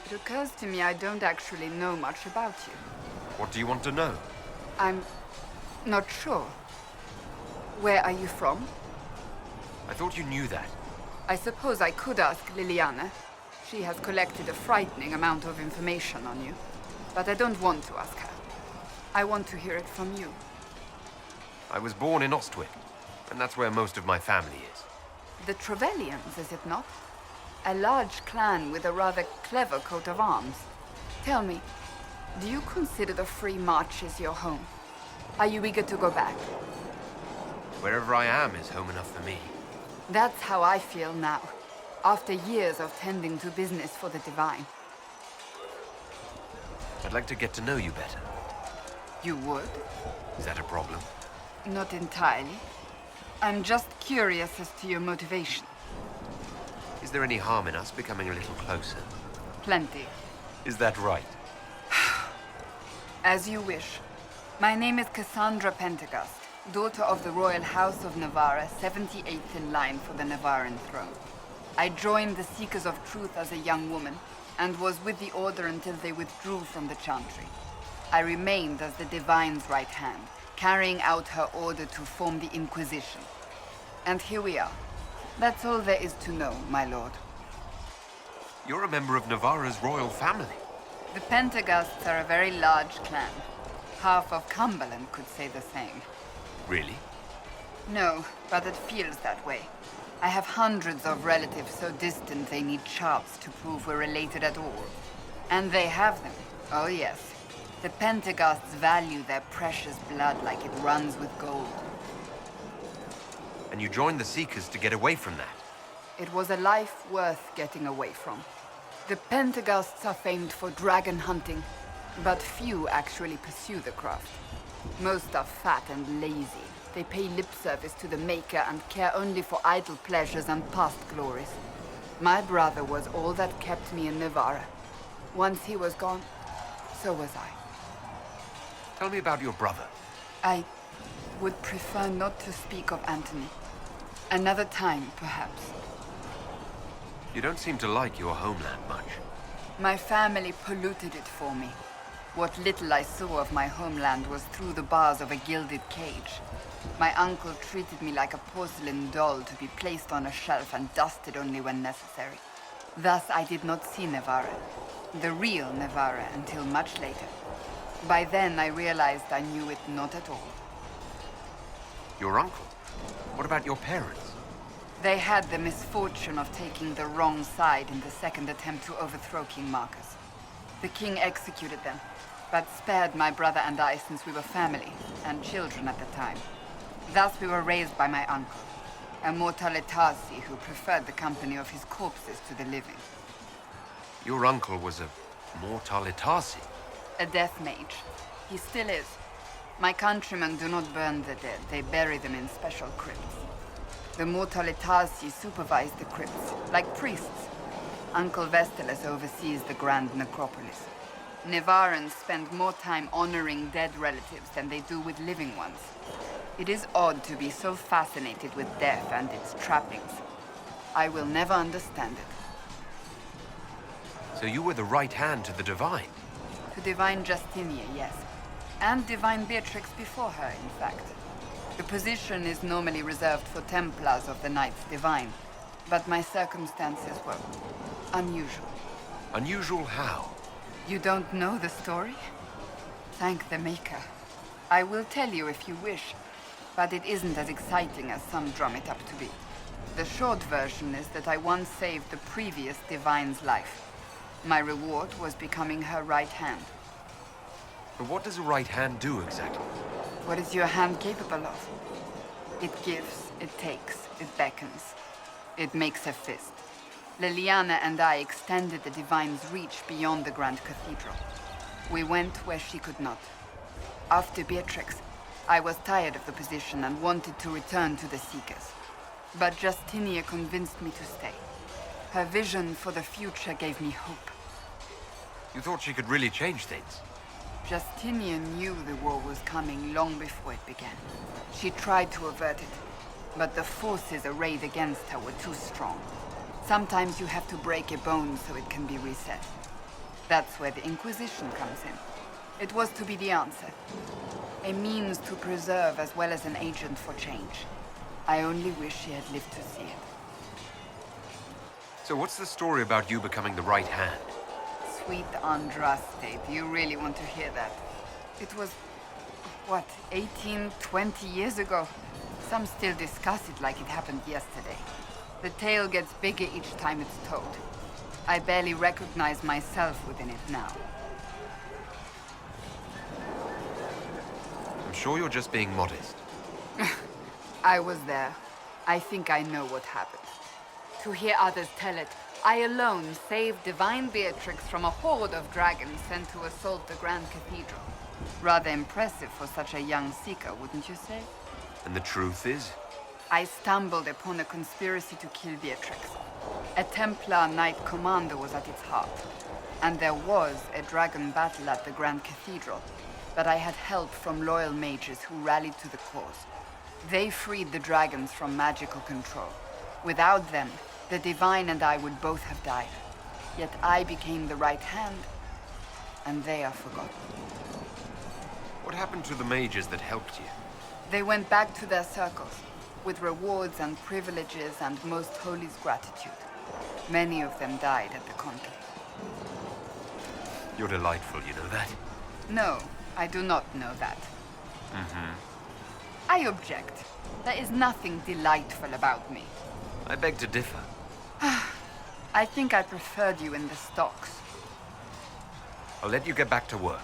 It occurs to me I don't actually know much about you. What do you want to know? I'm not sure. Where are you from? I thought you knew that. I suppose I could ask Leliana. She has collected a frightening amount of information on you. But I don't want to ask her. I want to hear it from you. I was born in Ostwick, and that's where most of my family is. The Trevelyan's, is it not? A large clan with a rather clever coat of arms. Tell me, do you consider the Free Marches your home? Are you eager to go back? Wherever I am is home enough for me. That's how I feel now, after years of tending to business for the Divine. I'd like to get to know you better. You would? Is that a problem? Not entirely. I'm just curious as to your motivation. Is there any harm in us becoming a little closer? Plenty. Is that right? As you wish. My name is Cassandra Pentaghast, daughter of the Royal House of Navarra, 78th in line for the Navarran throne. I joined the Seekers of Truth as a young woman, and was with the Order until they withdrew from the Chantry. I remained as the Divine's right hand, carrying out her order to form the Inquisition. And here we are. That's all there is to know, my lord. You're a member of Navarra's royal family. The Pentaghasts are a very large clan. Half of Cumberland could say the same. Really? No, but it feels that way. I have hundreds of relatives so distant they need charts to prove we're related at all. And they have them. Oh yes. The Pentaghasts value their precious blood like it runs with gold. And you joined the Seekers to get away from that? It was a life worth getting away from. The Pentaghasts are famed for dragon hunting, but few actually pursue the craft. Most are fat and lazy. They pay lip service to the Maker and care only for idle pleasures and past glories. My brother was all that kept me in Navarra. Once he was gone, so was I. Tell me about your brother. I would prefer not to speak of Anthony. Another time, perhaps. You don't seem to like your homeland much. My family polluted it for me. What little I saw of my homeland was through the bars of a gilded cage. My uncle treated me like a porcelain doll to be placed on a shelf and dusted only when necessary. Thus I did not see Navarra, the real Navarra, until much later. By then I realized I knew it not at all. Your uncle? What about your parents? They had the misfortune of taking the wrong side in the second attempt to overthrow King Marcus. The king executed them, but spared my brother and I since we were family, and children at the time. Thus we were raised by my uncle, a Mortalitasi who preferred the company of his corpses to the living. Your uncle was a Mortalitasi? A death mage. He still is. My countrymen do not burn the dead, they bury them in special crypts. The Mortalitasi supervise the crypts, like priests. Uncle Vestalis oversees the grand necropolis. Navarrans spend more time honoring dead relatives than they do with living ones. It is odd to be so fascinated with death and its trappings. I will never understand it. So you were the right hand to the Divine? To Divine Justinia, yes. And Divine Beatrix before her, in fact. The position is normally reserved for Templars of the Knights Divine, but my circumstances were unusual. Unusual how? You don't know the story? Thank the Maker. I will tell you if you wish, but it isn't as exciting as some drum it up to be. The short version is that I once saved the previous Divine's life. My reward was becoming her right hand. But what does a right hand do exactly? What is your hand capable of? It gives, it takes, it beckons. It makes a fist. Leliana and I extended the Divine's reach beyond the Grand Cathedral. We went where she could not. After Beatrix, I was tired of the position and wanted to return to the Seekers. But Justinia convinced me to stay. Her vision for the future gave me hope. You thought she could really change things? Justinian knew the war was coming long before it began. She tried to avert it, but the forces arrayed against her were too strong. Sometimes you have to break a bone so it can be reset. That's where the Inquisition comes in. It was to be the answer. A means to preserve as well as an agent for change. I only wish she had lived to see it. So what's the story about you becoming the right hand? Sweet Andraste, do you really want to hear that? It was, what, 18, 20 years ago? Some still discuss it like it happened yesterday. The tale gets bigger each time it's told. I barely recognize myself within it now. I'm sure you're just being modest. I was there. I think I know what happened. To hear others tell it, I alone saved Divine Beatrix from a horde of dragons sent to assault the Grand Cathedral. Rather impressive for such a young seeker, wouldn't you say? And the truth is? I stumbled upon a conspiracy to kill Beatrix. A Templar Knight Commander was at its heart. And there was a dragon battle at the Grand Cathedral. But I had help from loyal mages who rallied to the cause. They freed the dragons from magical control. Without them, the Divine and I would both have died. Yet I became the right hand, and they are forgotten. What happened to the mages that helped you? They went back to their circles, with rewards and privileges and Most Holy's gratitude. Many of them died at the conclave. You're delightful, you know that? No, I do not know that. I object. There is nothing delightful about me. I beg to differ. I think I preferred you in the stocks. I'll let you get back to work.